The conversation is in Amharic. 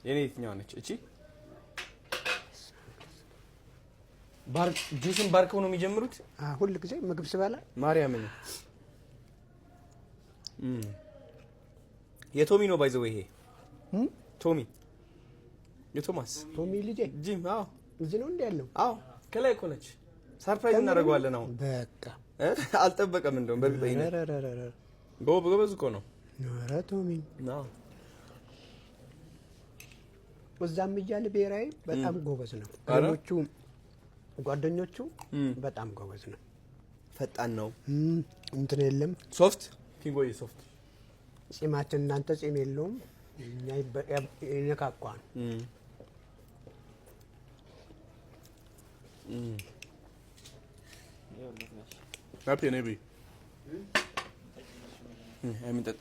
የኔ የትኛው ነች እቺ? ጁስን ባርከው ነው የሚጀምሩት ሁሉ ጊዜ ምግብ ስበላ ማርያምን። የቶሚ ነው ባይዘው ይሄ ቶሚ የቶማስ ቶሚ ልጄ ጂም እዚህ ነው እንዴ ያለው? ከላይ እኮ ነች። ሰርፕራይዝ እናደርገዋለን አሁን። በቃ አልጠበቀም እንደውም በቢጠይነ ጎበዝ እኮ ነው። ኧረ ቶሚ እዛም እያለ ብሔራዊ በጣም ጎበዝ ነው። ሌሎቹ ጓደኞቹ በጣም ጎበዝ ነው። ፈጣን ነው። እንትን የለም ሶፍት ኪንጎዬ ሶፍት ጺማችን እናንተ ጺም የለውም እኛ ይነካኳል። Happy Nabi. I'm in that.